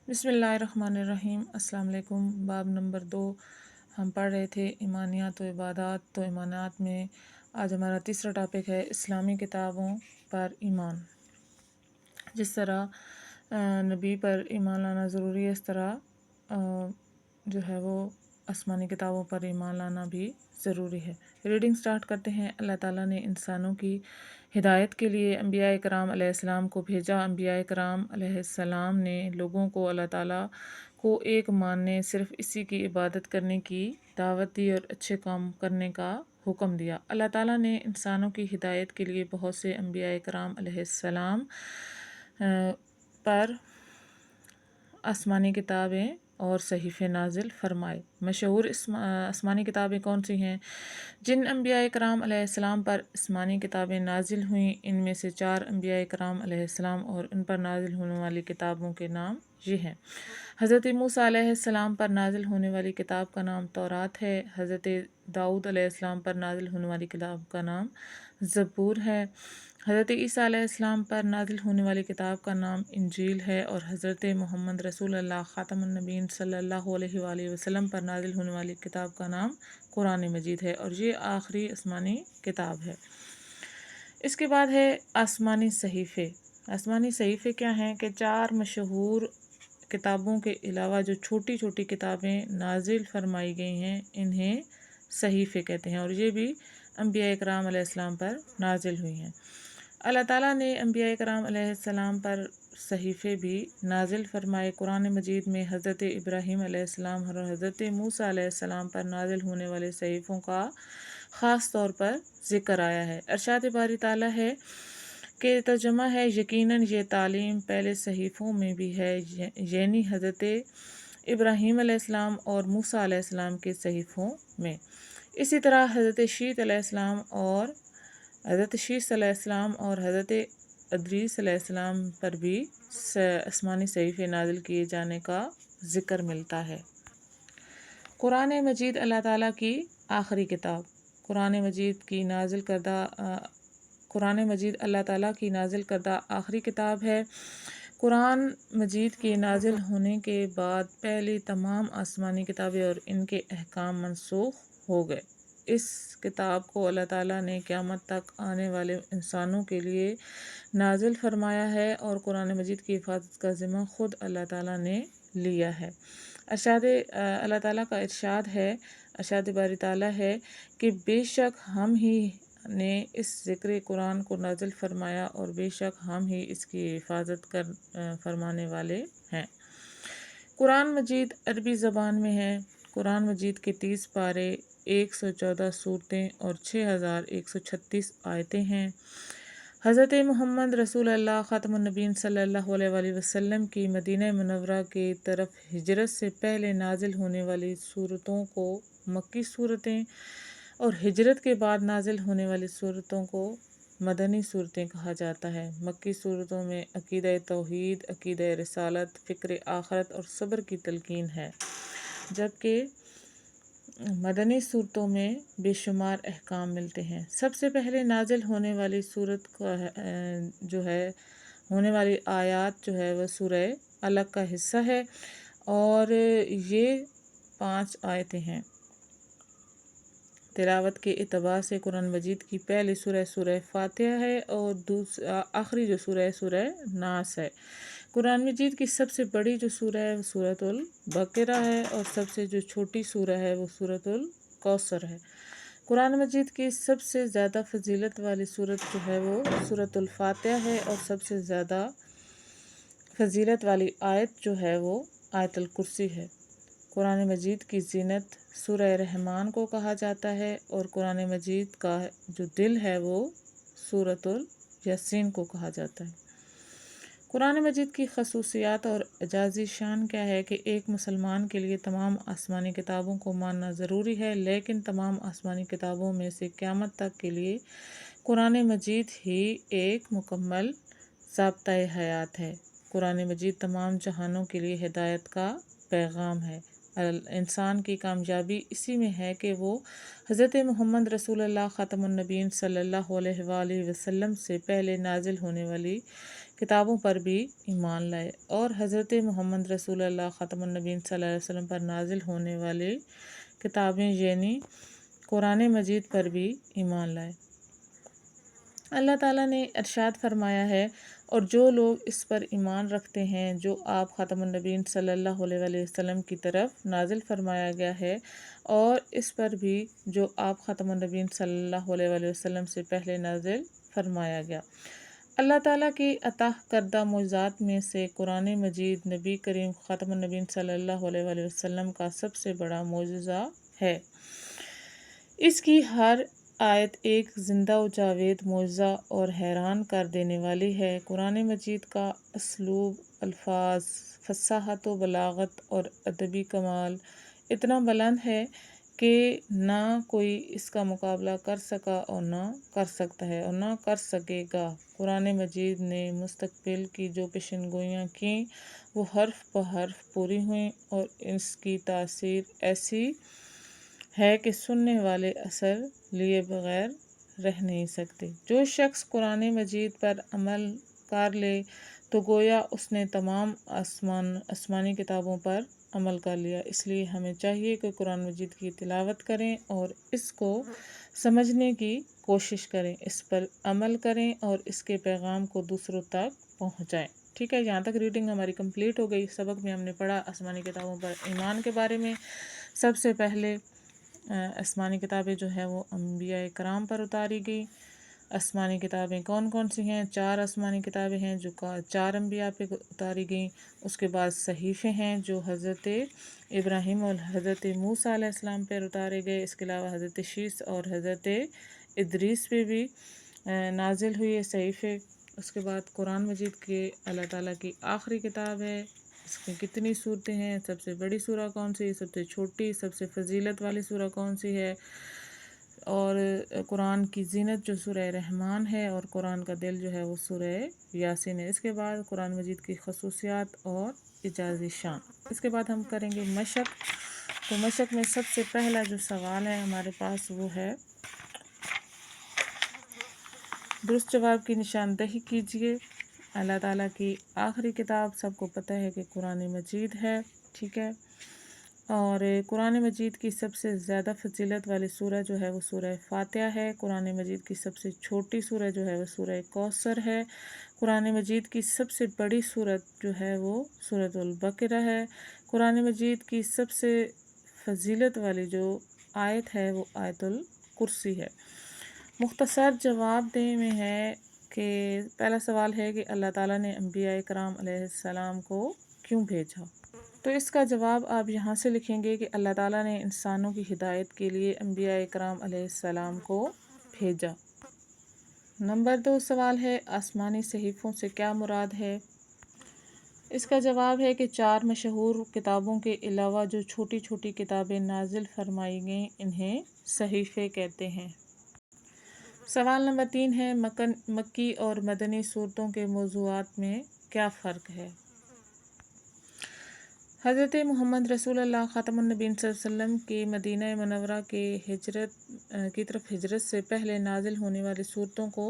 بسم اللہ الرحمن الرحیم۔ السلام علیکم۔ باب نمبر 2 ہم پڑھ رہے تھے ایمانیات و عبادات تو ایمانات میں آج ہمارا تیسرا ٹاپک ہے اسلامی کتابوں پر ایمان۔ جس طرح نبی پر ایمان لانا ضروری ہے، اس طرح جو ہے وہ آسمانی کتابوں پر ایمان لانا بھی ضروری ہے۔ ریڈنگ سٹارٹ کرتے ہیں۔ اللہ تعالیٰ نے انسانوں کی ہدایت کے لیے انبیاء کرام علیہ السلام کو بھیجا۔ انبیاء کرام علیہ السلام نے لوگوں کو اللہ تعالیٰ کو ایک ماننے، صرف اسی کی عبادت کرنے کی دعوت دی اور اچھے کام کرنے کا حکم دیا۔ اللہ تعالیٰ نے انسانوں کی ہدایت کے لیے بہت سے انبیاء کرام علیہ السلام پر آسمانی کتابیں اور صحیفے نازل فرمائے۔ مشہور آسمانی کتابیں کون سی ہیں؟ جن انبیاء کرام علیہ السلام پر آسمانی کتابیں نازل ہوئیں، ان میں سے 4 انبیاء کرام علیہ السلام اور ان پر نازل ہونے والی کتابوں کے نام یہ ہیں۔ حضرت موسیٰ علیہ السلام پر نازل ہونے والی کتاب کا نام تورات ہے۔ حضرت داؤد علیہ السلام پر نازل ہونے والی کتاب کا نام زبور ہے۔ حضرت عیسیٰ علیہ السلام پر نازل ہونے والی کتاب کا نام انجیل ہے، اور حضرت محمد رسول اللہ خاتم النبیین صلی اللہ علیہ وآلہ وسلم پر نازل ہونے والی کتاب کا نام قرآن مجید ہے، اور یہ آخری آسمانی کتاب ہے۔ اس کے بعد ہے آسمانی صحیفے۔ آسمانی صحیفے کیا ہیں کہ 4 مشہور کتابوں کے علاوہ جو چھوٹی چھوٹی کتابیں نازل فرمائی گئی ہیں، انہیں صحیفے کہتے ہیں، اور یہ بھی انبیاء کرام علیہ السلام پر نازل ہوئی ہیں۔ اللہ تعالیٰ نے انبیاء کرام علیہ السلام پر صحیفے بھی نازل فرمائے۔ قرآن مجید میں حضرت ابراہیم علیہ السلام اور حضرت موسیٰ علیہ السلام پر نازل ہونے والے صحیفوں کا خاص طور پر ذکر آیا ہے۔ ارشاد باری تعالیٰ ہے کہ ترجمہ ہے، یقیناً یہ تعلیم پہلے صحیفوں میں بھی ہے، یعنی حضرت ابراہیم علیہ السلام اور موسیٰ علیہ السلام کے صحیفوں میں۔ اسی طرح حضرت شیث علیہ السلام اور حضرت ادریس علیہ السلام پر بھی آسمانی صحیفے نازل کیے جانے کا ذکر ملتا ہے۔ قرآن مجید اللہ تعالیٰ کی آخری کتاب۔ قرآن مجید اللہ تعالیٰ کی نازل کردہ آخری کتاب ہے۔ قرآن مجید کے نازل ہونے کے بعد پہلی تمام آسمانی کتابیں اور ان کے احکام منسوخ ہو گئے۔ اس کتاب کو اللہ تعالیٰ نے قیامت تک آنے والے انسانوں کے لیے نازل فرمایا ہے، اور قرآن مجید کی حفاظت کا ذمہ خود اللہ تعالیٰ نے لیا ہے۔ اللہ تعالیٰ کا ارشاد باری تعالیٰ ہے کہ بے شک ہم ہی نے اس ذکر قرآن کو نازل فرمایا، اور بے شک ہم ہی اس کی حفاظت فرمانے والے ہیں۔ قرآن مجید عربی زبان میں ہے۔ قرآن مجید کے 30 پارے، 114 سورتیں اور 6136 آیتیں ہیں۔ حضرت محمد رسول اللہ خاتم النبیین صلی اللہ علیہ وآلہ وسلم کی مدینہ منورہ کی طرف ہجرت سے پہلے نازل ہونے والی سورتوں کو مکی صورتیں، اور ہجرت کے بعد نازل ہونے والی صورتوں کو مدنی صورتیں کہا جاتا ہے۔ مکی صورتوں میں عقیدہ توحید، عقیدہ رسالت، فکر آخرت اور صبر کی تلقین ہے، جبکہ مدنی صورتوں میں بے شمار احکام ملتے ہیں۔ سب سے پہلے نازل ہونے والی صورت ہونے والی آیات جو ہے وہ سورہ علق کا حصہ ہے، اور یہ 5 آیتیں ہیں۔ تلاوت کے اعتبار سے قرآن مجید کی پہلی سورہ فاتحہ ہے، اور آخری جو سورہ ناس ہے۔ قرآن مجید کی سب سے بڑی جو سورہ ہے وہ سورۃ البقرہ ہے، اور سب سے جو چھوٹی سورہ ہے وہ سورۃ الکوثر ہے۔ قرآن مجید کی سب سے زیادہ فضیلت والی سورت جو ہے وہ سورۃ الفاتحہ ہے، اور سب سے زیادہ فضیلت والی آیت جو ہے وہ آیت الکرسی ہے۔ قرآن مجید کی زینت سورہ رحمان کو کہا جاتا ہے، اور قرآن مجید کا جو دل ہے وہ سورۃ الیاسین کو کہا جاتا ہے۔ قرآن مجید کی خصوصیات اور اعجازی شان کیا ہے کہ ایک مسلمان کے لیے تمام آسمانی کتابوں کو ماننا ضروری ہے، لیکن تمام آسمانی کتابوں میں سے قیامت تک کے لیے قرآن مجید ہی ایک مکمل ضابطۂ حیات ہے۔ قرآن مجید تمام جہانوں کے لیے ہدایت کا پیغام ہے۔ انسان کی کامیابی اسی میں ہے کہ وہ حضرت محمد رسول اللہ خاتم النبیین صلی اللہ علیہ وآلہ وسلم سے پہلے نازل ہونے والی کتابوں پر بھی ایمان لائے، اور حضرت محمد رسول اللہ خاتم النبیین صلی اللہ علیہ وسلم پر نازل ہونے والی کتابیں یعنی قرآن مجید پر بھی ایمان لائے۔ اللہ تعالیٰ نے ارشاد فرمایا ہے، اور جو لوگ اس پر ایمان رکھتے ہیں جو آپ خاتم النبیین صلی اللہ علیہ وآلہ وسلم کی طرف نازل فرمایا گیا ہے، اور اس پر بھی جو آپ خاتم النبیین صلی اللہ علیہ وآلہ وسلم سے پہلے نازل فرمایا گیا۔ اللہ تعالیٰ کی عطا کردہ معجزات میں سے قرآن مجید نبی کریم خاتم النبیین صلی اللہ علیہ وآلہ وسلم کا سب سے بڑا معجزہ ہے۔ اس کی ہر آیت ایک زندہ و جاوید معجزہ اور حیران کر دینے والی ہے۔ قرآن مجید کا اسلوب، الفاظ، فصاحت و بلاغت اور ادبی کمال اتنا بلند ہے کہ نہ کوئی اس کا مقابلہ کر سکا اور نہ کر سکتا ہے اور نہ کر سکے گا۔ قرآن مجید نے مستقبل کی جو پیشن گوئیاں کیں وہ حرف بحرف پوری ہوئیں، اور اس کی تاثیر ایسی ہے کہ سننے والے اثر لیے بغیر رہ نہیں سکتے۔ جو شخص قرآن مجید پر عمل کر لے تو گویا اس نے تمام آسمانی کتابوں پر عمل کر لیا۔ اس لیے ہمیں چاہیے کہ قرآن مجید کی تلاوت کریں اور اس کو سمجھنے کی کوشش کریں، اس پر عمل کریں اور اس کے پیغام کو دوسروں تک پہنچائیں۔ ٹھیک ہے، یہاں تک ریڈنگ ہماری کمپلیٹ ہو گئی۔ سبق میں ہم نے پڑھا آسمانی کتابوں پر ایمان کے بارے میں۔ سب سے پہلے آسمانی کتابیں جو ہے وہ انبیاء کرام پر اتاری گئی۔ آسمانی کتابیں کون کون سی ہیں؟ 4 آسمانی کتابیں ہیں جو 4 انبیاء پہ اتاری گئیں۔ اس کے بعد صحیفے ہیں جو حضرت ابراہیم اور حضرت موسیٰ علیہ السلام پر اتارے گئے۔ اس کے علاوہ حضرت شیس اور حضرت ادریس پہ بھی نازل ہوئی صحیفے۔ اس کے بعد قرآن مجید کے اللہ تعالیٰ کی آخری کتاب ہے۔ اس کی کتنی صورتیں ہیں؟ سب سے بڑی سورہ کون سی ہے؟ سب سے چھوٹی؟ سب سے فضیلت والی سورہ کون سی ہے؟ اور قرآن کی زینت جو سورہ رحمان ہے، اور قرآن کا دل جو ہے وہ سورہ یاسین ہے۔ اس کے بعد قرآن مجید کی خصوصیات اور اعجازی شان۔ اس کے بعد ہم کریں گے مشق۔ تو مشق میں سب سے پہلا جو سوال ہے ہمارے پاس وہ ہے، درست جواب کی نشاندہی کیجیے۔ اللہ تعالیٰ کی آخری کتاب سب کو پتہ ہے کہ قرآن مجید ہے، ٹھیک ہے، اور قرآن مجید کی سب سے زیادہ فضیلت والی سورہ جو ہے وہ سورہ فاتحہ ہے۔ قرآن مجید کی سب سے چھوٹی سورہ جو ہے وہ سورہ کوثر ہے۔ قرآن مجید کی سب سے بڑی سورت جو ہے وہ سورۃ البقرہ ہے۔ قرآن مجید کی سب سے فضیلت والی جو آیت ہے وہ آیت الکرسی ہے۔ مختصر جواب دے میں ہے کہ پہلا سوال ہے کہ اللہ تعالیٰ نے انبیاء کرام علیہ السلام کو کیوں بھیجا؟ تو اس کا جواب آپ یہاں سے لکھیں گے کہ اللہ تعالیٰ نے انسانوں کی ہدایت کے لیے انبیاء کرام علیہ السلام کو بھیجا۔ نمبر 2 سوال ہے، آسمانی صحیفوں سے کیا مراد ہے؟ اس کا جواب ہے کہ 4 مشہور کتابوں کے علاوہ جو چھوٹی چھوٹی کتابیں نازل فرمائی گئیں انہیں صحیفے کہتے ہیں۔ سوال نمبر 3 ہے، مکی اور مدنی صورتوں کے موضوعات میں کیا فرق ہے؟ حضرت محمد رسول اللہ خاتم النبیین صلی اللہ علیہ وسلم کی مدینہ منورہ کی طرف ہجرت سے پہلے نازل ہونے والی صورتوں کو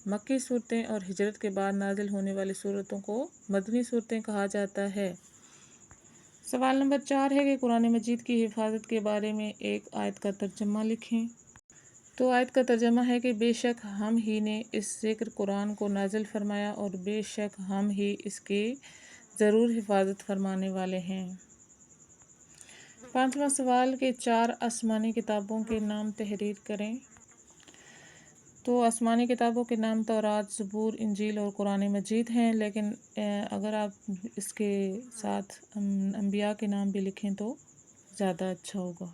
مکی صورتیں اور ہجرت کے بعد نازل ہونے والی صورتوں کو مدنی صورتیں کہا جاتا ہے۔ سوال نمبر 4 ہے کہ قرآن مجید کی حفاظت کے بارے میں ایک آیت کا ترجمہ لکھیں۔ تو آیت کا ترجمہ ہے کہ بے شک ہم ہی نے اس ذکر قرآن کو نازل فرمایا اور بے شک ہم ہی اس کی ضرور حفاظت فرمانے والے ہیں۔ 5واں سوال کہ 4 آسمانی کتابوں کے نام تحریر کریں۔ تو آسمانی کتابوں کے نام تورات، زبور، انجیل اور قرآن مجید ہیں، لیکن اگر آپ اس کے ساتھ انبیاء کے نام بھی لکھیں تو زیادہ اچھا ہوگا۔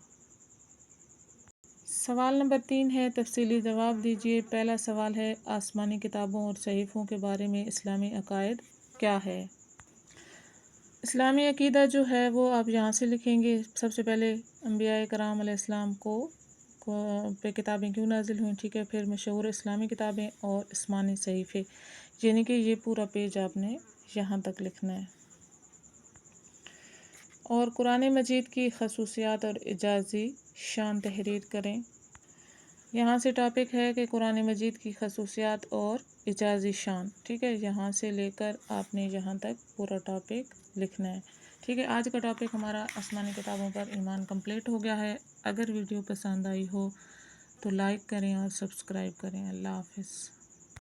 سوال نمبر 3 ہے، تفصیلی جواب دیجیے۔ پہلا سوال ہے، آسمانی کتابوں اور صحیفوں کے بارے میں اسلامی عقائد کیا ہے؟ اسلامی عقیدہ جو ہے وہ آپ یہاں سے لکھیں گے۔ سب سے پہلے انبیاء کرام علیہ السلام کو پہ کتابیں کیوں نازل ہوئیں، ٹھیک ہے، پھر مشہور اسلامی کتابیں اور آسمانی صحیفے، یعنی کہ یہ پورا پیج آپ نے یہاں تک لکھنا ہے۔ اور قرآن مجید کی خصوصیات اور اعجازی شان تحریر کریں۔ یہاں سے ٹاپک ہے کہ قرآن مجید کی خصوصیات اور اعجازی شان. ٹھیک ہے، یہاں سے لے کر آپ نے یہاں تک پورا ٹاپک لکھنا ہے. ٹھیک ہے، آج کا ٹاپک ہمارا آسمانی کتابوں پر ایمان کمپلیٹ ہو گیا ہے. اگر ویڈیو پسند آئی ہو تو لائک کریں اور سبسکرائب کریں. اللہ حافظ.